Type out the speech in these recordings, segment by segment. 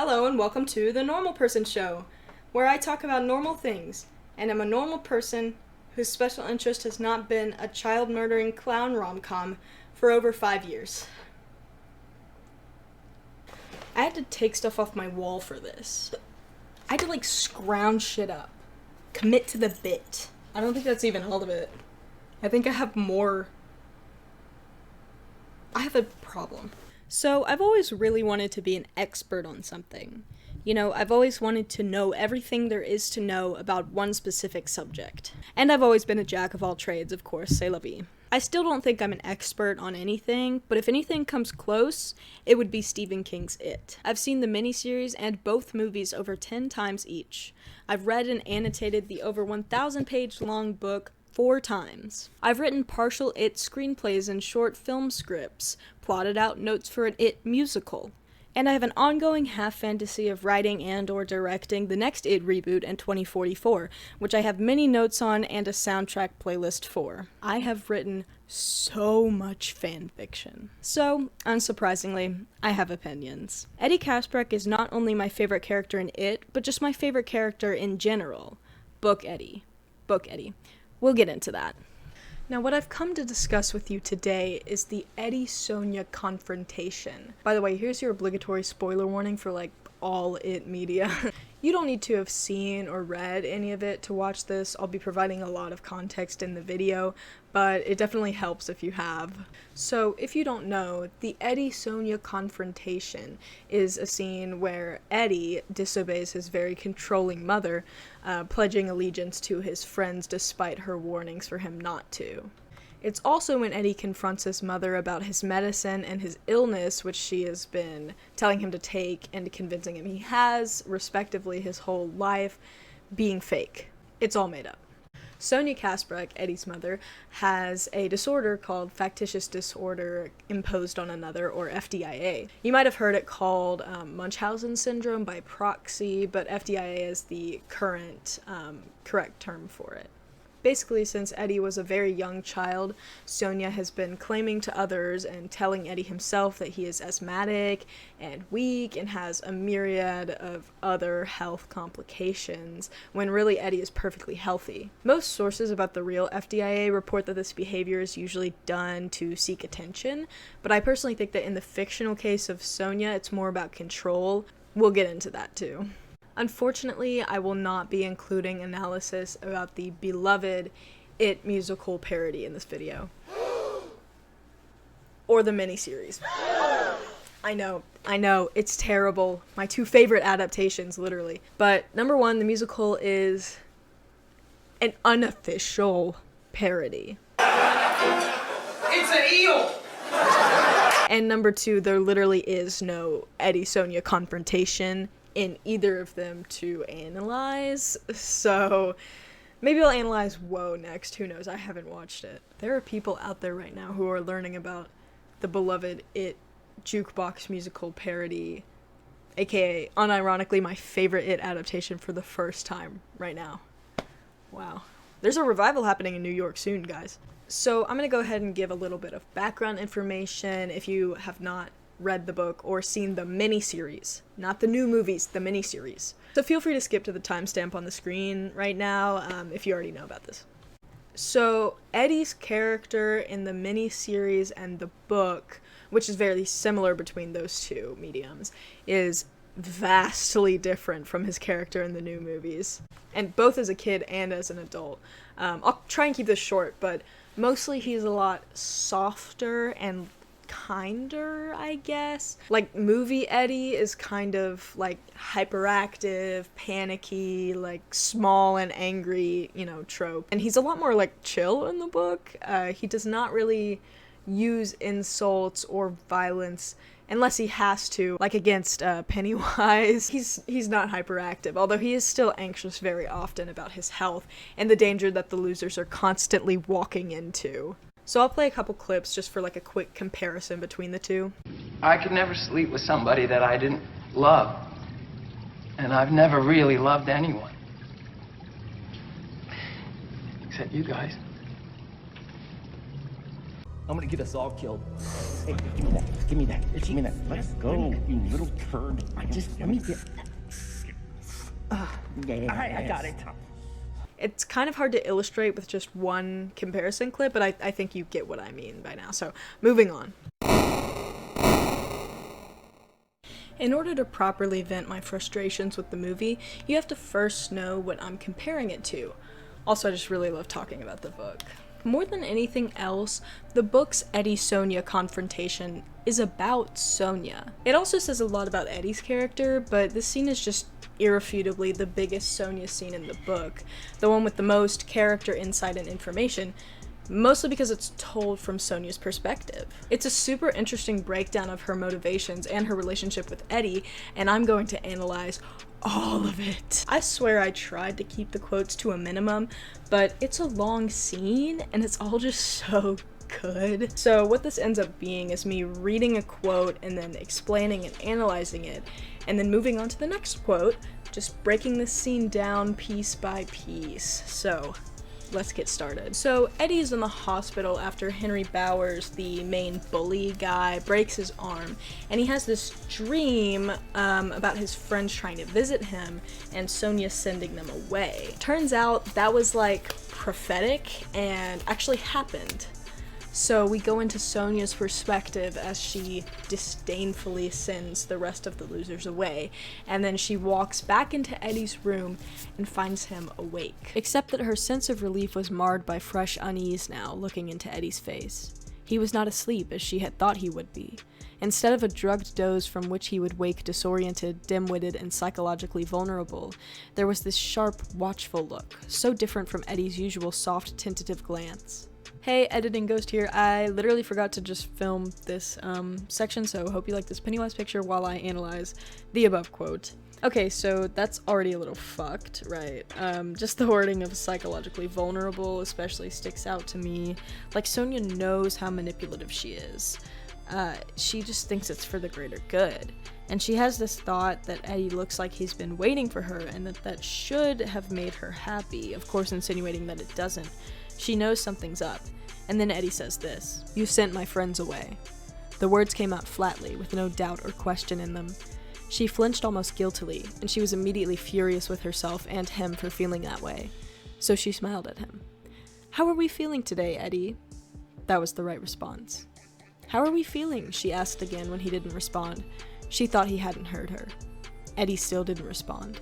Hello and welcome to The Normal Person Show, where I talk about normal things, and I'm a normal person whose special interest has not been a child-murdering clown rom-com for over 5 years. I had to take stuff off my wall for this. I had to scrounge shit up. Commit to the bit. I don't think that's even all of it. I think I have a problem. So, I've always really wanted to be an expert on something. I've always wanted to know everything there is to know about one specific subject. And I've always been a jack of all trades, of course, c'est la vie. I still don't think I'm an expert on anything, but if anything comes close, it would be Stephen King's It. I've seen the miniseries and both movies over 10 times each. I've read and annotated the over 1,000-page long book 4 times. I've written partial It screenplays and short film scripts, plotted out notes for an It musical. And I have an ongoing half-fantasy of writing and or directing the next It reboot in 2044, which I have many notes on and a soundtrack playlist for. I have written so much fan fiction. So, unsurprisingly, I have opinions. Eddie Kaspbrak is not only my favorite character in It, but just my favorite character in general. Book Eddie. We'll get into that. Now, what I've come to discuss with you today is the Eddie-Sonia confrontation. By the way, here's your obligatory spoiler warning for, all It media. You don't need to have seen or read any of it to watch this. I'll be providing a lot of context in the video, but it definitely helps if you have. So, if you don't know, the Eddie-Sonia confrontation is a scene where Eddie disobeys his very controlling mother, pledging allegiance to his friends despite her warnings for him not to. It's also when Eddie confronts his mother about his medicine and his illness, which she has been telling him to take and convincing him he has, respectively, his whole life, being fake. It's all made up. Sonia Kaspbrak, Eddie's mother, has a disorder called factitious disorder imposed on another, or FDIA. You might have heard it called Munchausen syndrome by proxy, but FDIA is the correct term for it. Basically, since Eddie was a very young child, Sonia has been claiming to others and telling Eddie himself that he is asthmatic and weak and has a myriad of other health complications, when really Eddie is perfectly healthy. Most sources about the real FDIA report that this behavior is usually done to seek attention, but I personally think that in the fictional case of Sonia, it's more about control. We'll get into that too. Unfortunately, I will not be including analysis about the beloved It musical parody in this video. Or the miniseries. I know, it's terrible. My 2 favorite adaptations, literally. But number 1, the musical is an unofficial parody. It's an eel! And number 2, there literally is no Eddie-Sonia confrontation in either of them to analyze, so maybe I'll analyze Woe next, who knows, I haven't watched it. There are people out there right now who are learning about the beloved It jukebox musical parody, aka, unironically, my favorite It adaptation for the first time right now. Wow. There's a revival happening in New York soon, guys. So I'm gonna go ahead and give a little bit of background information if you have not read the book or seen the miniseries, not the new movies, the miniseries. So feel free to skip to the timestamp on the screen right now if you already know about this. So Eddie's character in the miniseries and the book, which is very similar between those two mediums, is vastly different from his character in the new movies, and both as a kid and as an adult. I'll try and keep this short, but mostly he's a lot softer and kinder, I guess. Movie Eddie is kind of hyperactive, panicky, small and angry, trope. And he's a lot more chill in the book. He does not really use insults or violence unless he has to, against Pennywise. He's not hyperactive, although he is still anxious very often about his health and the danger that the losers are constantly walking into. So I'll play a couple clips just for a quick comparison between the two. I could never sleep with somebody that I didn't love. And I've never really loved anyone. Except you guys. I I'm gonna get us all killed. Hey, give me that. Give me that. Give me that. Let's go, you little turd. Let me get. Yeah. All right, I got it. It's kind of hard to illustrate with just one comparison clip, but I think you get what I mean by now. So, moving on. In order to properly vent my frustrations with the movie, you have to first know what I'm comparing it to. Also, I just really love talking about the book. More than anything else, the book's Eddie-Sonia confrontation is about Sonia. It also says a lot about Eddie's character, but this scene is just irrefutably the biggest Sonia scene in the book, the one with the most character insight and information, mostly because it's told from Sonia's perspective. It's a super interesting breakdown of her motivations and her relationship with Eddie, and I'm going to analyze all of it. I swear I tried to keep the quotes to a minimum, but it's a long scene, and it's all just so good. So what this ends up being is me reading a quote and then explaining and analyzing it, and then moving on to the next quote, just breaking this scene down piece by piece. So let's get started. So Eddie's in the hospital after Henry Bowers, the main bully guy, breaks his arm, and he has this dream about his friends trying to visit him and Sonia sending them away. Turns out that was like prophetic and actually happened. So we go into Sonia's perspective as she disdainfully sends the rest of the losers away, and then she walks back into Eddie's room and finds him awake. Except that her sense of relief was marred by fresh unease now, looking into Eddie's face. He was not asleep as she had thought he would be. Instead of a drugged doze from which he would wake disoriented, dim-witted, and psychologically vulnerable, there was this sharp, watchful look, so different from Eddie's usual soft, tentative glance. Hey, Editing Ghost here. I literally forgot to just film this section, so hope you like this Pennywise picture while I analyze the above quote. Okay, so that's already a little fucked, right? Just the wording of psychologically vulnerable especially sticks out to me. Like, Sonia knows how manipulative she is. She just thinks it's for the greater good. And she has this thought that Eddie looks like he's been waiting for her and that should have made her happy, of course insinuating that it doesn't. She knows something's up. And then Eddie says this: "You sent my friends away." The words came out flatly, with no doubt or question in them. She flinched almost guiltily, and she was immediately furious with herself and him for feeling that way. So she smiled at him. "How are we feeling today, Eddie?" That was the right response. "How are we feeling?" she asked again when he didn't respond. She thought he hadn't heard her. Eddie still didn't respond.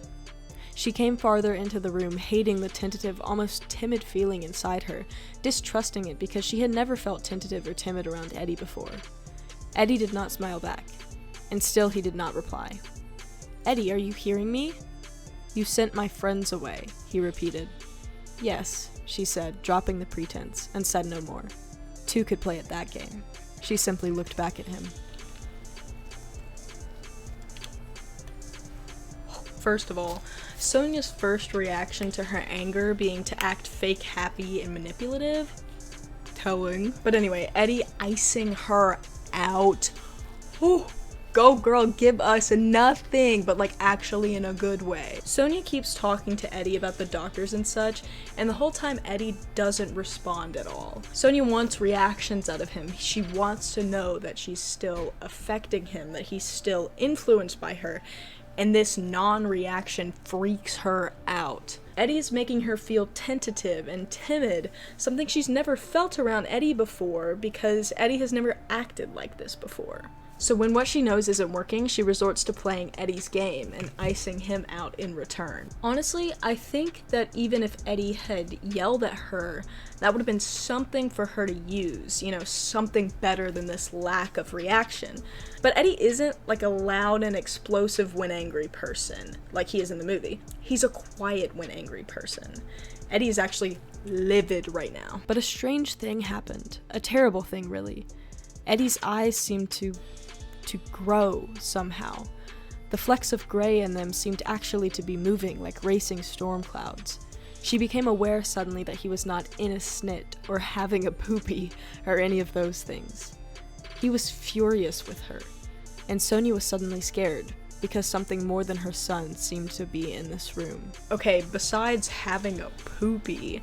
She came farther into the room, hating the tentative, almost timid feeling inside her, distrusting it because she had never felt tentative or timid around Eddie before. Eddie did not smile back, and still he did not reply. "Eddie, are you hearing me?" "You sent my friends away," he repeated. "Yes," she said, dropping the pretense, and said no more. Two could play at that game. She simply looked back at him. First of all, Sonia's first reaction to her anger being to act fake happy and manipulative? Telling. But anyway, Eddie icing her out. Ooh, go girl, give us nothing, but like actually in a good way. Sonia keeps talking to Eddie about the doctors and such, and the whole time Eddie doesn't respond at all. Sonia wants reactions out of him. She wants to know that she's still affecting him, that he's still influenced by her. And this non-reaction freaks her out. Eddie's making her feel tentative and timid, something she's never felt around Eddie before because Eddie has never acted like this before. So when what she knows isn't working, she resorts to playing Eddie's game and icing him out in return. Honestly, I think that even if Eddie had yelled at her, that would have been something for her to use, you know, something better than this lack of reaction. But Eddie isn't like a loud and explosive when angry person, like he is in the movie. He's a quiet when angry person. Eddie is actually livid right now. But a strange thing happened. A terrible thing, really. Eddie's eyes seemed to grow somehow. The flecks of gray in them seemed actually to be moving like racing storm clouds. She became aware suddenly that he was not in a snit or having a poopy or any of those things. He was furious with her, and Sonia was suddenly scared because something more than her son seemed to be in this room. Okay, besides having a poopy,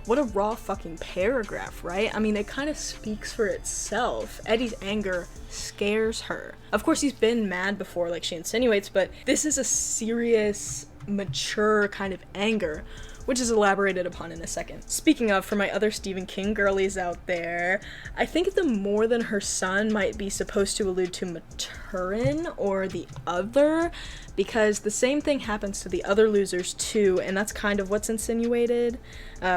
What a raw fucking paragraph, right? I mean, it kind of speaks for itself. Eddie's anger scares her. Of course, he's been mad before, like she insinuates, but this is a serious, mature kind of anger, which is elaborated upon in a second. Speaking of, for my other Stephen King girlies out there, I think the more than her son might be supposed to allude to Maturin or the other, because the same thing happens to the other losers too, and that's kind of what's insinuated.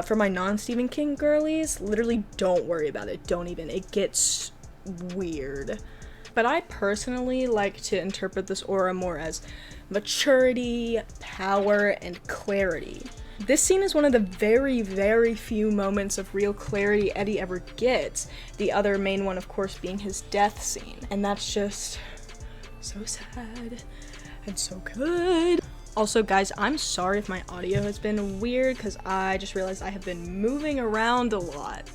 For my non-Stephen King girlies, literally don't worry about it. Don't even. It gets weird. But I personally like to interpret this aura more as maturity, power, and clarity. This scene is one of the very, very few moments of real clarity Eddie ever gets. The other main one, of course, being his death scene. And that's just so sad and so good. Also, guys, I'm sorry if my audio has been weird because I just realized I have been moving around a lot.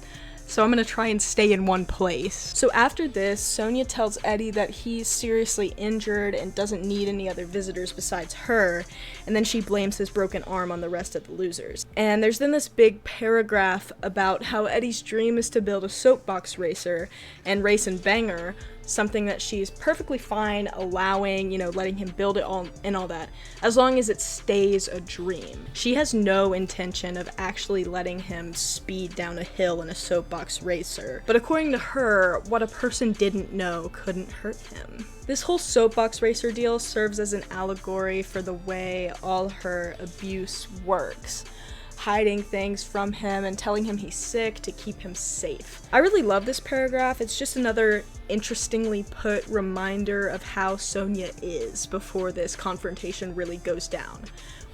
So I'm gonna try and stay in one place. So after this, Sonia tells Eddie that he's seriously injured and doesn't need any other visitors besides her, and then she blames his broken arm on the rest of the losers. And there's then this big paragraph about how Eddie's dream is to build a soapbox racer and race and banger, something that she's perfectly fine allowing, letting him build it all and all that, as long as it stays a dream. She has no intention of actually letting him speed down a hill in a soapbox racer. But according to her, what a person didn't know couldn't hurt him. This whole soapbox racer deal serves as an allegory for the way all her abuse works. Hiding things from him and telling him he's sick to keep him safe. I really love this paragraph. It's just another interestingly put reminder of how Sonia is before this confrontation really goes down,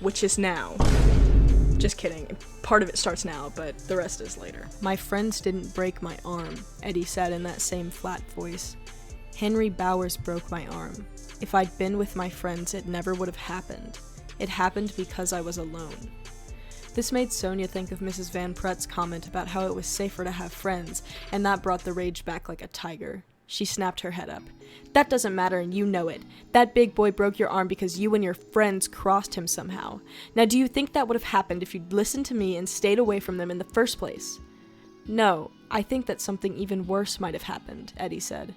which is now. Just kidding. Part of it starts now, but the rest is later. My friends didn't break my arm, Eddie said in that same flat voice. Henry Bowers broke my arm. If I'd been with my friends, it never would have happened. It happened because I was alone. This made Sonia think of Mrs. Van Pret's comment about how it was safer to have friends, and that brought the rage back like a tiger. She snapped her head up. That doesn't matter and you know it. That big boy broke your arm because you and your friends crossed him somehow. Now do you think that would have happened if you'd listened to me and stayed away from them in the first place? No, I think that something even worse might have happened, Eddie said.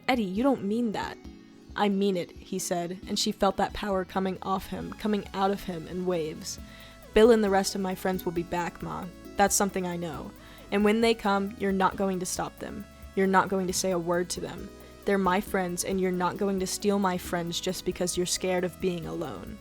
Eddie, you don't mean that. I mean it, he said, and she felt that power coming off him, coming out of him in waves. Bill and the rest of my friends will be back, Ma. That's something I know. And when they come, you're not going to stop them. You're not going to say a word to them. They're my friends, and you're not going to steal my friends just because you're scared of being alone.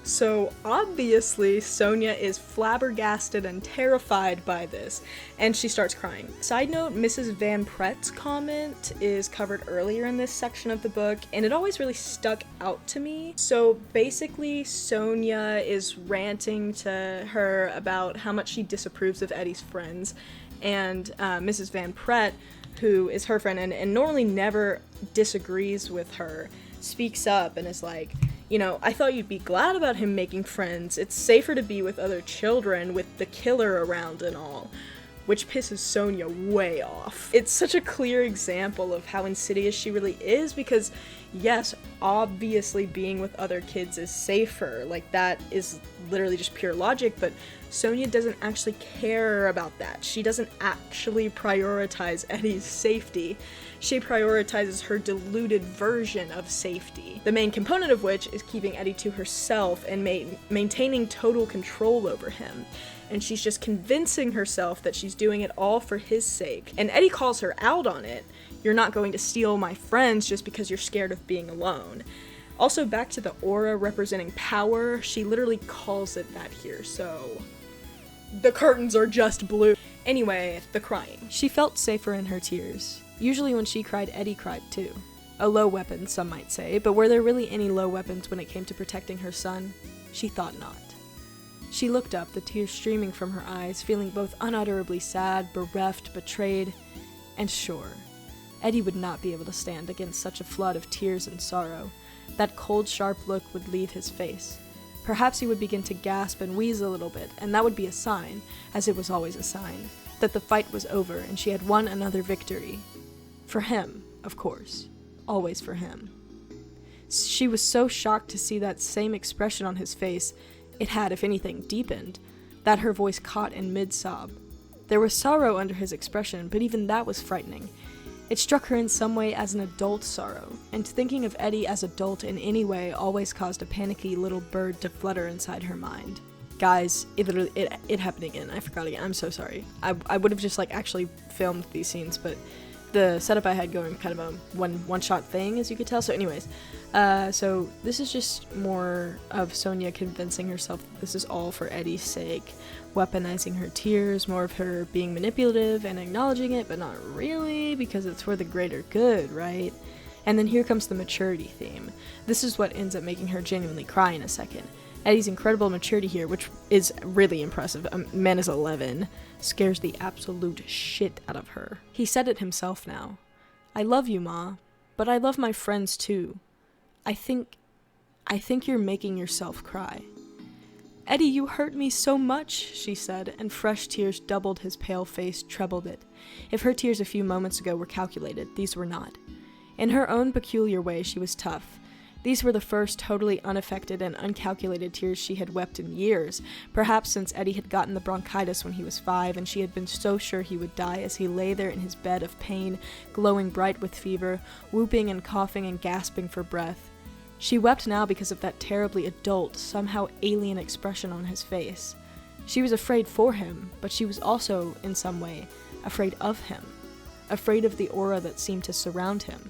So, obviously, Sonia is flabbergasted and terrified by this, and she starts crying. Side note, Mrs. Van Pret's comment is covered earlier in this section of the book, and it always really stuck out to me. So, basically, Sonia is ranting to her about how much she disapproves of Eddie's friends, and Mrs. Van Pret, who is her friend and normally never disagrees with her, speaks up and is like, I thought you'd be glad about him making friends. It's safer to be with other children with the killer around and all. Which pisses Sonia way off. It's such a clear example of how insidious she really is because, yes, obviously being with other kids is safer. Like, that is literally just pure logic, but Sonia doesn't actually care about that. She doesn't actually prioritize Eddie's safety. She prioritizes her diluted version of safety. The main component of which is keeping Eddie to herself and maintaining total control over him. And she's just convincing herself that she's doing it all for his sake. And Eddie calls her out on it. You're not going to steal my friends just because you're scared of being alone. Also, back to the aura representing power, she literally calls it that here, so the curtains are just blue. Anyway, the crying. She felt safer in her tears. Usually when she cried, Eddie cried too. A low weapon, some might say, but were there really any low weapons when it came to protecting her son? She thought not. She looked up, the tears streaming from her eyes, feeling both unutterably sad, bereft, betrayed, and sure. Eddie would not be able to stand against such a flood of tears and sorrow. That cold, sharp look would leave his face. Perhaps he would begin to gasp and wheeze a little bit, and that would be a sign, as it was always a sign, that the fight was over and she had won another victory. For him, of course. Always for him. She was so shocked to see that same expression on his face, It had, if anything, deepened, that her voice caught in mid-sob. There was sorrow under his expression, but even that was frightening. It struck her in some way as an adult sorrow, and thinking of Eddie as adult in any way always caused a panicky little bird to flutter inside her mind. Guys, it happened again. I forgot again. I'm so sorry. I would have just actually filmed these scenes, but the setup I had going kind of a one-shot thing, as you could tell. So anyways, so this is just more of Sonia convincing herself that this is all for Eddie's sake, weaponizing her tears, more of her being manipulative and acknowledging it, but not really, because it's for the greater good, right? And then here comes the maturity theme. This is what ends up making her genuinely cry in a second. Eddie's incredible maturity here, which is really impressive, man is 11, scares the absolute shit out of her. He said it himself now. I love you, Ma, but I love my friends too. I think you're making yourself cry. Eddie, you hurt me so much, she said, and fresh tears doubled his pale face, trebled it. If her tears a few moments ago were calculated, these were not. In her own peculiar way, she was tough. These were the first totally unaffected and uncalculated tears she had wept in years, perhaps since Eddie had gotten the bronchitis when he was 5, and she had been so sure he would die as he lay there in his bed of pain, glowing bright with fever, whooping and coughing and gasping for breath. She wept now because of that terribly adult, somehow alien expression on his face. She was afraid for him, but she was also, in some way, afraid of him, afraid of the aura that seemed to surround him,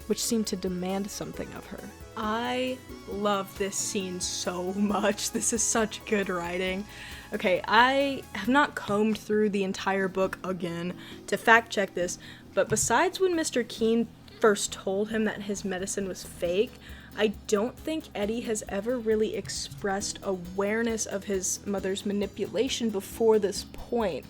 which seemed to demand something of her. I love this scene so much. This is such good writing. Okay, I have not combed through the entire book again to fact check this, but besides when Mr. Keen first told him that his medicine was fake, I don't think Eddie has ever really expressed awareness of his mother's manipulation before this point.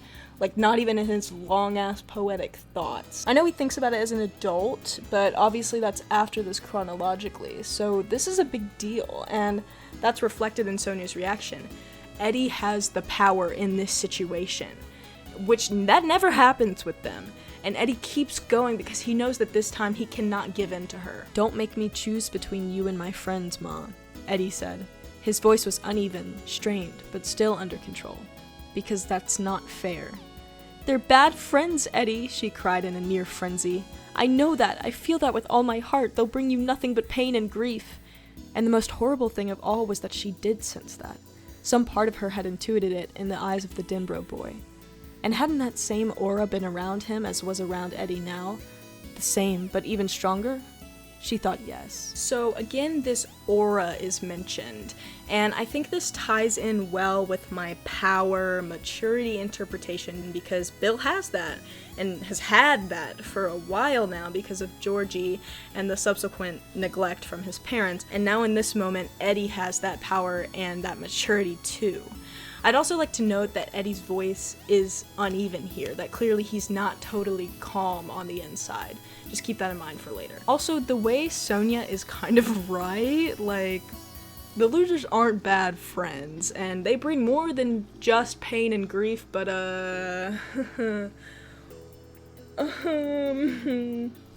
Not even in his long-ass poetic thoughts. I know he thinks about it as an adult, but obviously that's after this chronologically, so this is a big deal, and that's reflected in Sonia's reaction. Eddie has the power in this situation, which that never happens with them, and Eddie keeps going because he knows that this time he cannot give in to her. Don't make me choose between you and my friends, Ma, Eddie said. His voice was uneven, strained, but still under control. Because that's not fair. They're bad friends, Eddie, she cried in a near frenzy. I know that. I feel that with all my heart. They'll bring you nothing but pain and grief. And the most horrible thing of all was that she did sense that. Some part of her had intuited it in the eyes of the Denbrough boy. And hadn't that same aura been around him as was around Eddie now? The same, but even stronger? She thought yes. So again, this aura is mentioned, and I think this ties in well with my power, maturity interpretation, because Bill has that, and has had that for a while now because of Georgie and the subsequent neglect from his parents, and now in this moment, Eddie has that power and that maturity too. I'd also like to note that Eddie's voice is uneven here, that clearly he's not totally calm on the inside. Just keep that in mind for later. Also, the way Sonia is kind of right, the losers aren't bad friends, and they bring more than just pain and grief, but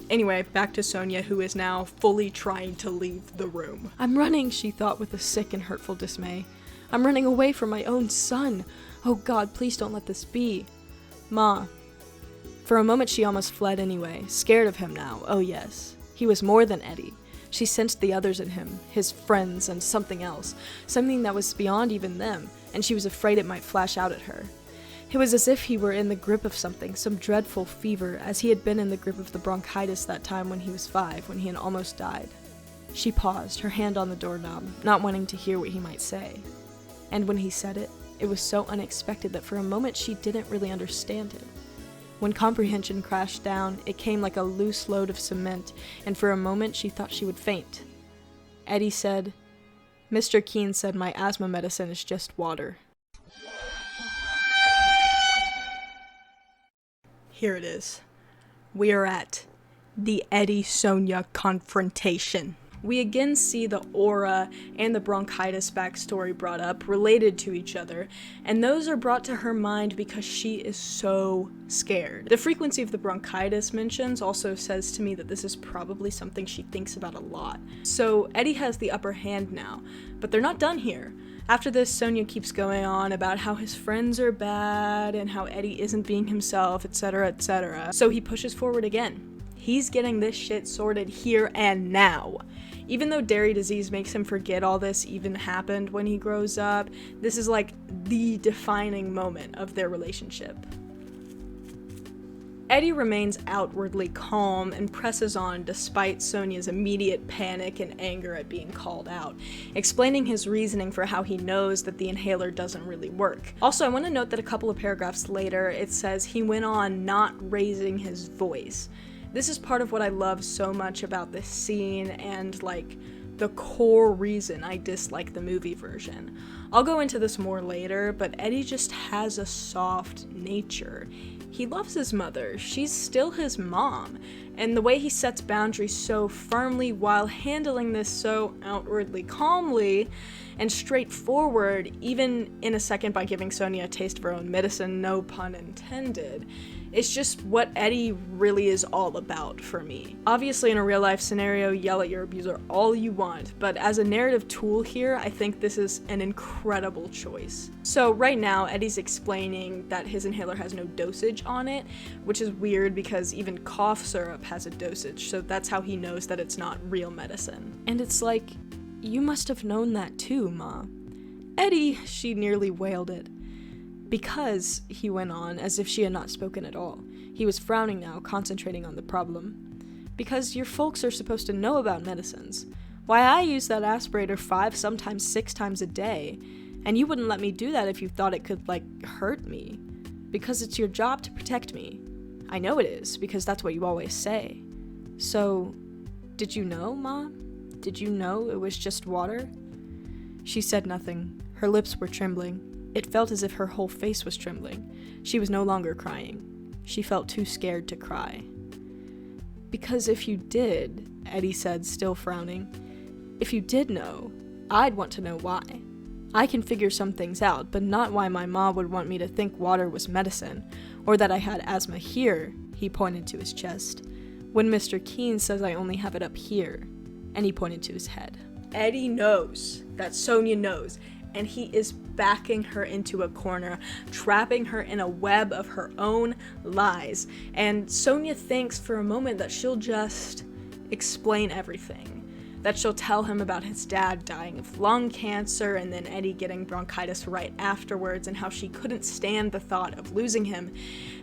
Anyway, back to Sonia, who is now fully trying to leave the room. I'm running, she thought with a sick and hurtful dismay. I'm running away from my own son. Oh God, please don't let this be. Ma. For a moment she almost fled anyway, scared of him now, oh yes. He was more than Eddie. She sensed the others in him, his friends and something else, something that was beyond even them, and she was afraid it might flash out at her. It was as if he were in the grip of something, some dreadful fever, as he had been in the grip of the bronchitis that time when he was 5, when he had almost died. She paused, her hand on the doorknob, not wanting to hear what he might say. And when he said it, it was so unexpected that for a moment she didn't really understand it. When comprehension crashed down, it came like a loose load of cement, and for a moment she thought she would faint. Eddie said, Mr. Keen said my asthma medicine is just water. Here it is. We are at the Eddie-Sonia confrontation. We again see the aura and the bronchitis backstory brought up, related to each other, and those are brought to her mind because she is so scared. The frequency of the bronchitis mentions also says to me that this is probably something she thinks about a lot. So Eddie has the upper hand now, but they're not done here. After this, Sonia keeps going on about how his friends are bad and how Eddie isn't being himself, etc., etc. So he pushes forward again. He's getting this shit sorted here and now. Even though dairy disease makes him forget all this even happened when he grows up, this is like the defining moment of their relationship. Eddie remains outwardly calm and presses on despite Sonia's immediate panic and anger at being called out, explaining his reasoning for how he knows that the inhaler doesn't really work. Also, I want to note that a couple of paragraphs later, it says he went on not raising his voice. This is part of what I love so much about this scene and, like, the core reason I dislike the movie version. I'll go into this more later, but Eddie just has a soft nature. He loves his mother, she's still his mom, and the way he sets boundaries so firmly while handling this so outwardly calmly and straightforward, even in a second by giving Sonia a taste of her own medicine, no pun intended. It's just what Eddie really is all about for me. Obviously, in a real life scenario, yell at your abuser all you want, but as a narrative tool here, I think this is an incredible choice. So right now, Eddie's explaining that his inhaler has no dosage on it, which is weird because even cough syrup has a dosage, so that's how he knows that it's not real medicine. And it's like, you must have known that too, Ma. Eddie, she nearly wailed it. Because, he went on, as if she had not spoken at all. He was frowning now, concentrating on the problem. Because your folks are supposed to know about medicines. Why, I use that aspirator 5, sometimes 6 times a day. And you wouldn't let me do that if you thought it could, hurt me. Because it's your job to protect me. I know it is, because that's what you always say. So, did you know, Ma? Did you know it was just water? She said nothing. Her lips were trembling. It felt as if her whole face was trembling. She was no longer crying. She felt too scared to cry. Because if you did, Eddie said, still frowning, if you did know, I'd want to know why. I can figure some things out, but not why my mom would want me to think water was medicine, or that I had asthma here, he pointed to his chest, when Mr. Keene says I only have it up here, and he pointed to his head. Eddie knows that Sonia knows, and he is backing her into a corner, trapping her in a web of her own lies. And Sonia thinks for a moment that she'll just explain everything. That she'll tell him about his dad dying of lung cancer and then Eddie getting bronchitis right afterwards, and how she couldn't stand the thought of losing him,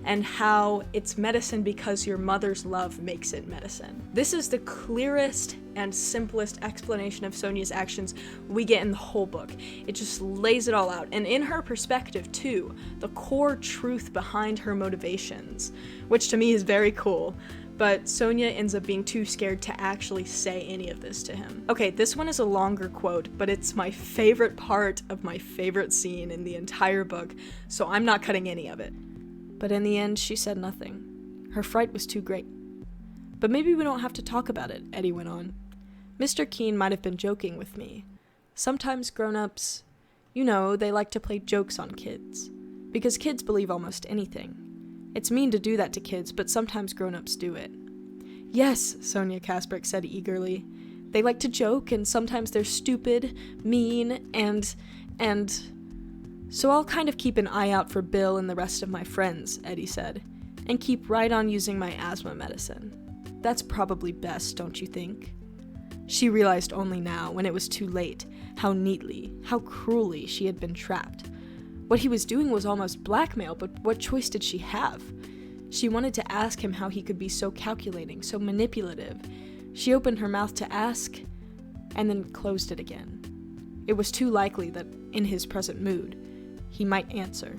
and how it's medicine because your mother's love makes it medicine. This is the clearest and simplest explanation of Sonia's actions we get in the whole book. It just lays it all out, and in her perspective too, the core truth behind her motivations, which to me is very cool. But Sonia ends up being too scared to actually say any of this to him. Okay, this one is a longer quote, but it's my favorite part of my favorite scene in the entire book, so I'm not cutting any of it. But in the end, she said nothing. Her fright was too great. But maybe we don't have to talk about it, Eddie went on. Mr. Keene might have been joking with me. Sometimes grown-ups, you know, they like to play jokes on kids. Because kids believe almost anything. It's mean to do that to kids, but sometimes grown-ups do it. Yes, Sonia Kasprick said eagerly. They like to joke, and sometimes they're stupid, mean, and... So I'll kind of keep an eye out for Bill and the rest of my friends, Eddie said, and keep right on using my asthma medicine. That's probably best, don't you think? She realized only now, when it was too late, how neatly, how cruelly she had been trapped. What he was doing was almost blackmail, but what choice did she have? She wanted to ask him how he could be so calculating, so manipulative. She opened her mouth to ask, and then closed it again. It was too likely that, in his present mood, he might answer.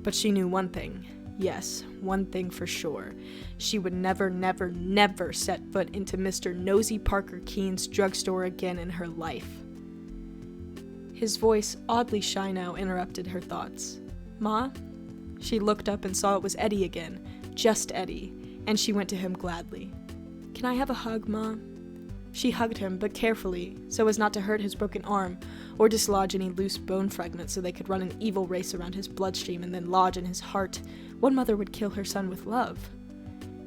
But she knew one thing. Yes, one thing for sure. She would never, never, never set foot into Mr. Nosy Parker Keene's drugstore again in her life. His voice, oddly shy now, interrupted her thoughts. Ma? She looked up and saw it was Eddie again, just Eddie, and she went to him gladly. Can I have a hug, Ma? She hugged him, but carefully, so as not to hurt his broken arm, or dislodge any loose bone fragments so they could run an evil race around his bloodstream and then lodge in his heart. What mother would kill her son with love?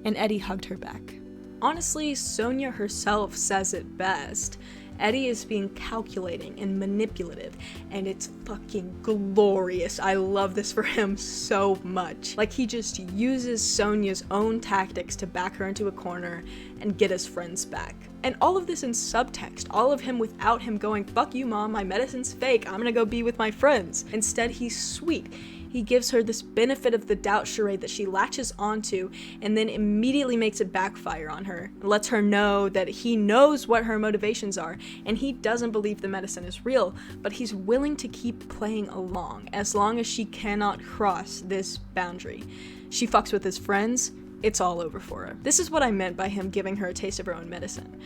And Eddie hugged her back. Honestly, Sonia herself says it best. Eddie is being calculating and manipulative, and it's fucking glorious. I love this for him so much. Like, he just uses Sonia's own tactics to back her into a corner and get his friends back. And all of this in subtext, all of him without him going, "Fuck you, mom, my medicine's fake, I'm gonna go be with my friends." Instead, he's sweet. He gives her this benefit of the doubt charade that she latches onto, and then immediately makes it backfire on her. Lets her know that he knows what her motivations are, and he doesn't believe the medicine is real, but he's willing to keep playing along as long as she cannot cross this boundary. She fucks with his friends, it's all over for her. This is what I meant by him giving her a taste of her own medicine.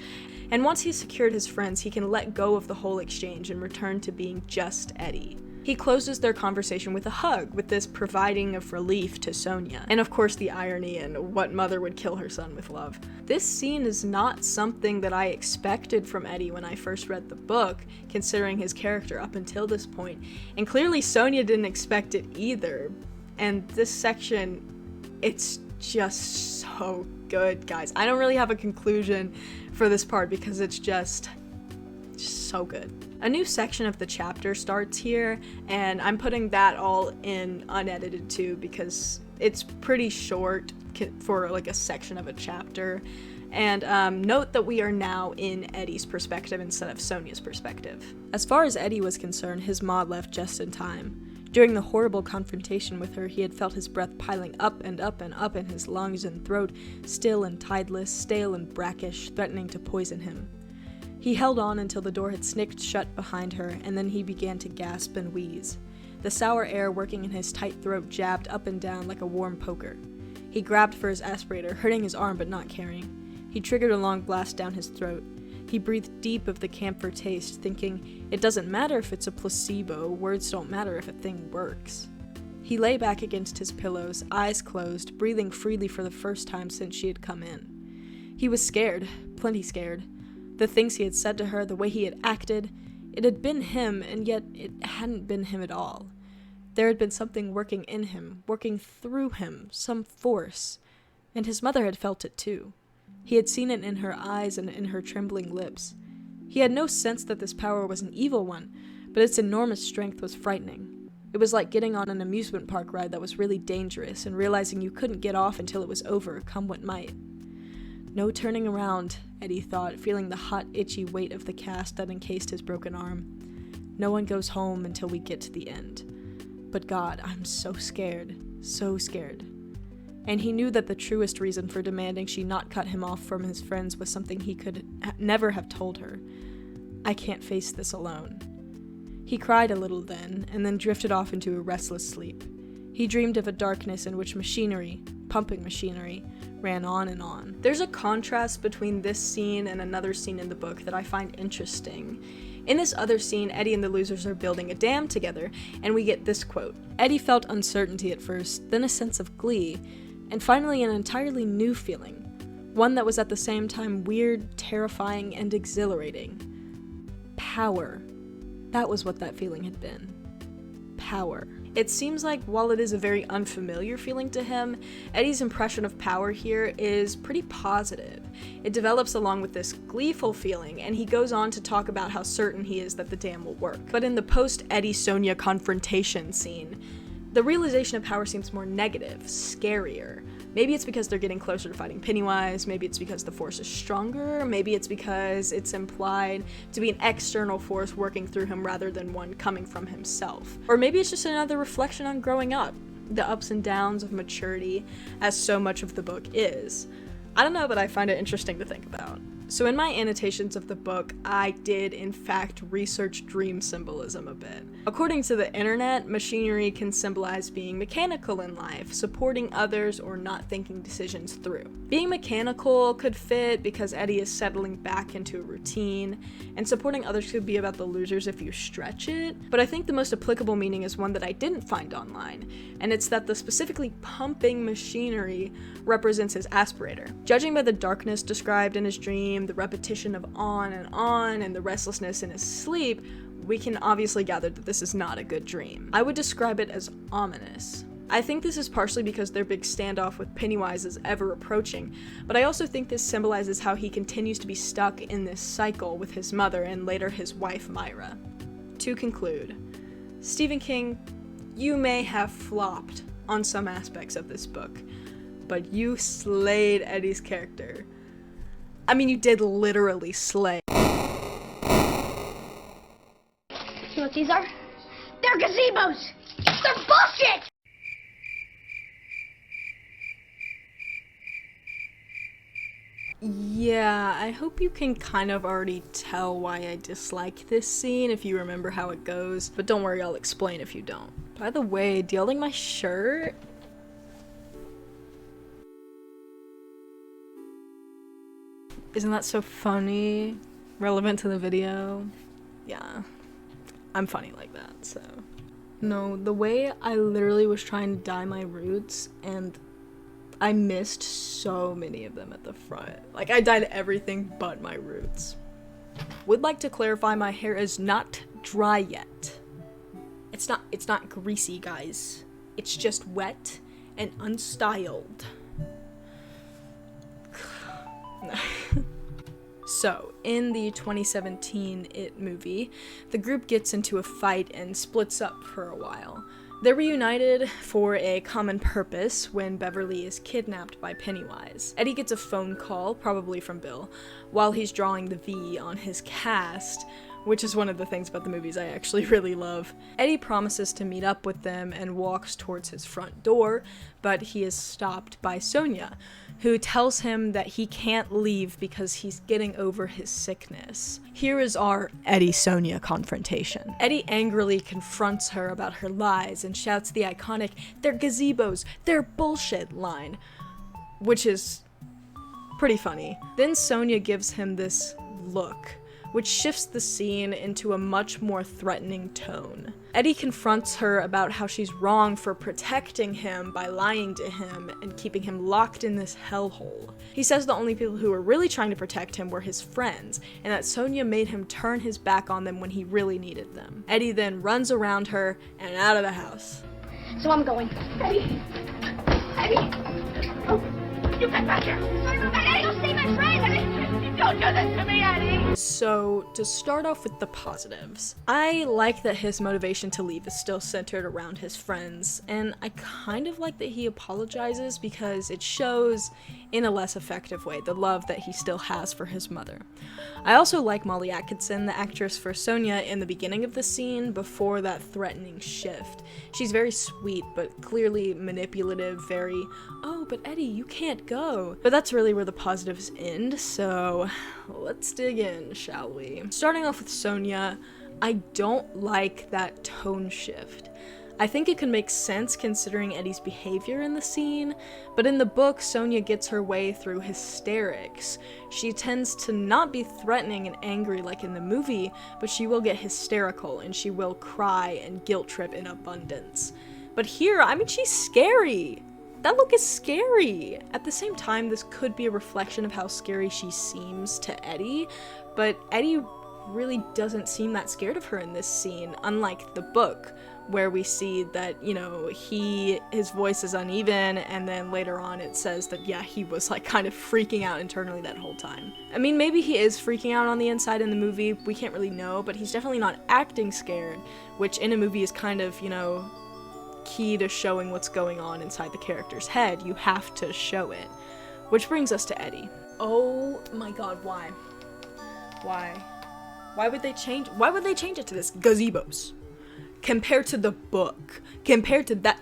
And once he's secured his friends, he can let go of the whole exchange and return to being just Eddie. He closes their conversation with a hug, with this providing of relief to Sonia. And of course the irony in what mother would kill her son with love. This scene is not something that I expected from Eddie when I first read the book, considering his character up until this point. And clearly Sonia didn't expect it either. And this section, it's just so good, guys. I don't really have a conclusion for this part because it's just so good. A new section of the chapter starts here, and I'm putting that all in unedited too because it's pretty short for like a section of a chapter. And note that we are now in Eddie's perspective instead of Sonia's perspective. As far as Eddie was concerned, his ma left just in time. During the horrible confrontation with her, he had felt his breath piling up and up and up in his lungs and throat, still and tideless, stale and brackish, threatening to poison him. He held on until the door had snicked shut behind her, and then he began to gasp and wheeze. The sour air working in his tight throat jabbed up and down like a warm poker. He grabbed for his aspirator, hurting his arm but not caring. He triggered a long blast down his throat. He breathed deep of the camphor taste, thinking, it doesn't matter if it's a placebo, words don't matter if a thing works. He lay back against his pillows, eyes closed, breathing freely for the first time since she had come in. He was scared, plenty scared. The things he had said to her, the way he had acted, it had been him, and yet it hadn't been him at all. There had been something working in him, working through him, some force, and his mother had felt it too. He had seen it in her eyes and in her trembling lips. He had no sense that this power was an evil one, but its enormous strength was frightening. It was like getting on an amusement park ride that was really dangerous and realizing you couldn't get off until it was over, come what might. No turning around, Eddie thought, feeling the hot, itchy weight of the cast that encased his broken arm. No one goes home until we get to the end. But God, I'm so scared, so scared. And he knew that the truest reason for demanding she not cut him off from his friends was something he could never have told her. I can't face this alone. He cried a little then, and then drifted off into a restless sleep. He dreamed of a darkness in which machinery, pumping machinery, ran on and on. There's a contrast between this scene and another scene in the book that I find interesting. In this other scene, Eddie and the losers are building a dam together, and we get this quote. Eddie felt uncertainty at first, then a sense of glee, and finally an entirely new feeling. One that was at the same time weird, terrifying, and exhilarating. Power. That was what that feeling had been. Power. It seems like while it is a very unfamiliar feeling to him, Eddie's impression of power here is pretty positive. It develops along with this gleeful feeling, and he goes on to talk about how certain he is that the dam will work. But in the post-Eddie-Sonia confrontation scene, the realization of power seems more negative, scarier. Maybe it's because they're getting closer to fighting Pennywise, maybe it's because the force is stronger, maybe it's because it's implied to be an external force working through him rather than one coming from himself. Or maybe it's just another reflection on growing up, the ups and downs of maturity, as so much of the book is. I don't know, but I find it interesting to think about. So in my annotations of the book, I did in fact research dream symbolism a bit. According to the internet, machinery can symbolize being mechanical in life, supporting others, or not thinking decisions through. Being mechanical could fit because Eddie is settling back into a routine, and supporting others could be about the losers if you stretch it, but I think the most applicable meaning is one that I didn't find online, and it's that the specifically pumping machinery represents his aspirator. Judging by the darkness described in his dream, the repetition of on, and the restlessness in his sleep, we can obviously gather that this is not a good dream. I would describe it as ominous. I think this is partially because their big standoff with Pennywise is ever approaching, but I also think this symbolizes how he continues to be stuck in this cycle with his mother and later his wife Myra. To conclude, Stephen King, you may have flopped on some aspects of this book, but you slayed Eddie's character. I mean, you did literally slay. See what these are? They're gazebos! They're bullshit! Yeah, I hope you can kind of already tell why I dislike this scene if you remember how it goes, but don't worry, I'll explain if you don't. By the way, do y'all like my shirt? Isn't that so funny? Relevant to the video? Yeah, I'm funny like that, so. No, the way I literally was trying to dye my roots and I missed so many of them at the front. Like, I dyed everything but my roots. Would like to clarify, my hair is not dry yet. It's not greasy, guys. It's just wet and unstyled. So, in the 2017 It movie, the group gets into a fight and splits up for a while. They're reunited for a common purpose when Beverly is kidnapped by Pennywise. Eddie gets a phone call, probably from Bill, while he's drawing the V on his cast, which is one of the things about the movies I actually really love. Eddie promises to meet up with them and walks towards his front door, but he is stopped by Sonia, who tells him that he can't leave because he's getting over his sickness. Here is our Eddie-Sonia confrontation. Eddie angrily confronts her about her lies and shouts the iconic, "They're gazebos, they're bullshit" line, which is pretty funny. Then Sonia gives him this look, which shifts the scene into a much more threatening tone. Eddie confronts her about how she's wrong for protecting him by lying to him and keeping him locked in this hellhole. He says the only people who were really trying to protect him were his friends, and that Sonia made him turn his back on them when he really needed them. Eddie then runs around her and out of the house. So I'm going. Eddie! Eddie! Oh, you get back here! Sorry about that, Eddie! Go save my friend! Eddie! Don't do this to me, Eddie! So, to start off with the positives, I like that his motivation to leave is still centered around his friends, and I kind of like that he apologizes because it shows, in a less effective way, the love that he still has for his mother. I also like Molly Atkinson, the actress for Sonia, in the beginning of the scene before that threatening shift. She's very sweet, but clearly manipulative, very, "Oh, but Eddie, you can't go." But that's really where the positives end, so let's dig in, shall we? Starting off with Sonia, I don't like that tone shift. I think it can make sense considering Eddie's behavior in the scene, but in the book, Sonia gets her way through hysterics. She tends to not be threatening and angry like in the movie, but she will get hysterical and she will cry and guilt trip in abundance. But here, I mean, she's scary. That look is scary. At the same time, this could be a reflection of how scary she seems to Eddie, but Eddie really doesn't seem that scared of her in this scene, unlike the book, where we see that, you know, his voice is uneven, and then later on it says that, yeah, he was like kind of freaking out internally that whole time. I mean, maybe he is freaking out on the inside in the movie, we can't really know, but he's definitely not acting scared, which in a movie is kind of, you know, key to showing what's going on inside the character's head. You have to show it. Which brings us to Eddie. Oh my god, why? Why would they change it to this? Gazebos. Compared to the book. Compared to that.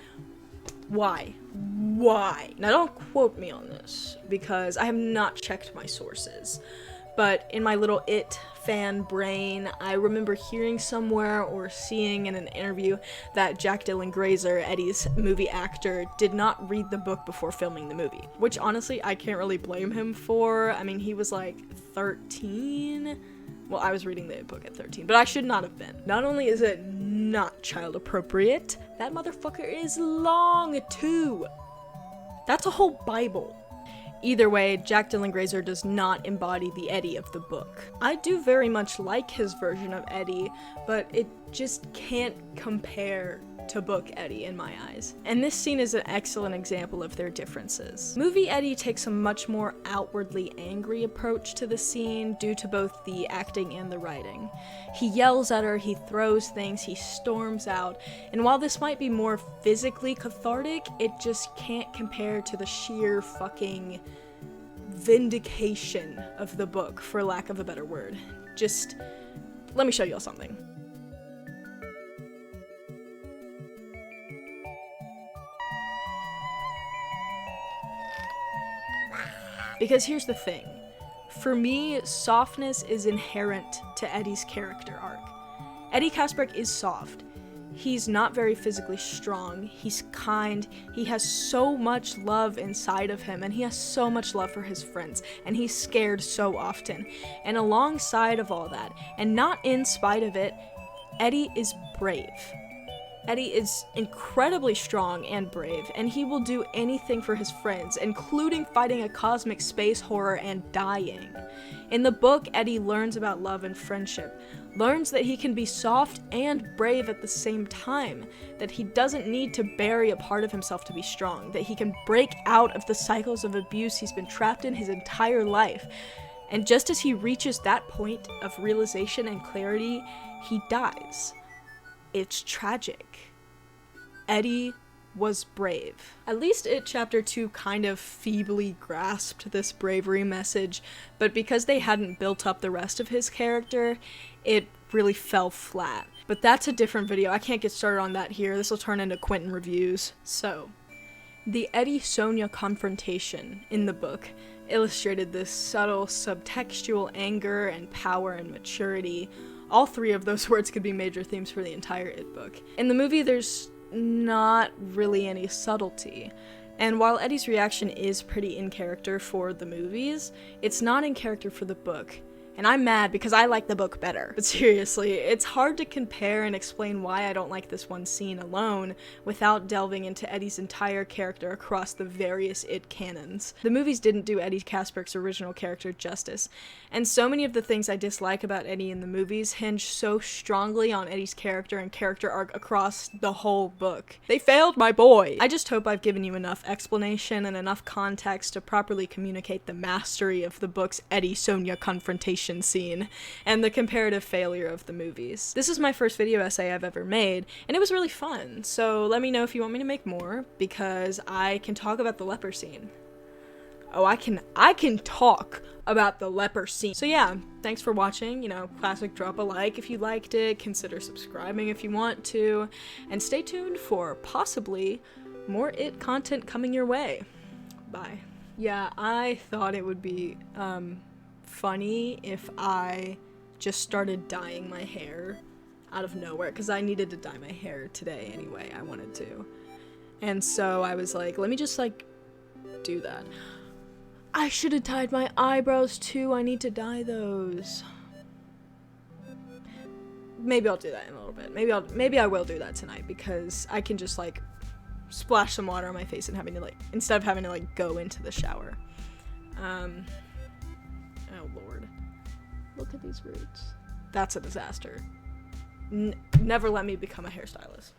Why? Now don't quote me on this, because I have not checked my sources. But in my little It fan brain, I remember hearing somewhere or seeing in an interview that Jack Dylan Grazer, Eddie's movie actor, did not read the book before filming the movie. Which honestly, I can't really blame him for. I mean, he was like 13. Well, I was reading the book at 13, but I should not have been. Not only is it not child appropriate, that motherfucker is long too. That's a whole Bible. Either way, Jack Dylan Grazer does not embody the Eddie of the book. I do very much like his version of Eddie, but it just can't compare to book Eddie in my eyes. And this scene is an excellent example of their differences. Movie Eddie takes a much more outwardly angry approach to the scene due to both the acting and the writing. He yells at her, he throws things, he storms out, and while this might be more physically cathartic, it just can't compare to the sheer fucking vindication of the book, for lack of a better word. Just, let me show y'all something. Because here's the thing. For me, softness is inherent to Eddie's character arc. Eddie Kaspbrak is soft. He's not very physically strong, he's kind, he has so much love inside of him, and he has so much love for his friends, and he's scared so often. And alongside of all that, and not in spite of it, Eddie is brave. Eddie is incredibly strong and brave, and he will do anything for his friends, including fighting a cosmic space horror and dying. In the book, Eddie learns about love and friendship, learns that he can be soft and brave at the same time, that he doesn't need to bury a part of himself to be strong, that he can break out of the cycles of abuse he's been trapped in his entire life. And just as he reaches that point of realization and clarity, he dies. It's tragic. Eddie was brave. At least It Chapter 2 kind of feebly grasped this bravery message, but because they hadn't built up the rest of his character, it really fell flat. But that's a different video. I can't get started on that here. This will turn into Quentin reviews. So, the Eddie-Sonia confrontation in the book illustrated this subtle subtextual anger and power and maturity. All three of those words could be major themes for the entire It book. In the movie, there's not really any subtlety. And while Eddie's reaction is pretty in character for the movies, it's not in character for the book. And I'm mad because I like the book better. But seriously, it's hard to compare and explain why I don't like this one scene alone without delving into Eddie's entire character across the various It canons. The movies didn't do Eddie Kaspbrak's original character justice, and so many of the things I dislike about Eddie in the movies hinge so strongly on Eddie's character and character arc across the whole book. They failed my boy! I just hope I've given you enough explanation and enough context to properly communicate the mastery of the book's Eddie-Sonia confrontation scene and the comparative failure of the movies. This is my first video essay I've ever made, and it was really fun, so let me know if you want me to make more, because I can talk about the leper scene. Oh, I can talk about the leper scene. So yeah, thanks for watching. You know, classic drop a like if you liked it, consider subscribing if you want to, and stay tuned for possibly more It content coming your way. Bye. Yeah, I thought it would be, funny if I just started dyeing my hair out of nowhere, because I needed to dye my hair today anyway. I wanted to, and so I was like, let me just like do that. I should have dyed my eyebrows too. I need to dye those. Maybe I'll do that in a little bit. Maybe I will do that tonight, because I can just like splash some water on my face and having to like, instead of having to like go into the shower. Oh lord. Look at these roots. That's a disaster. Never let me become a hairstylist.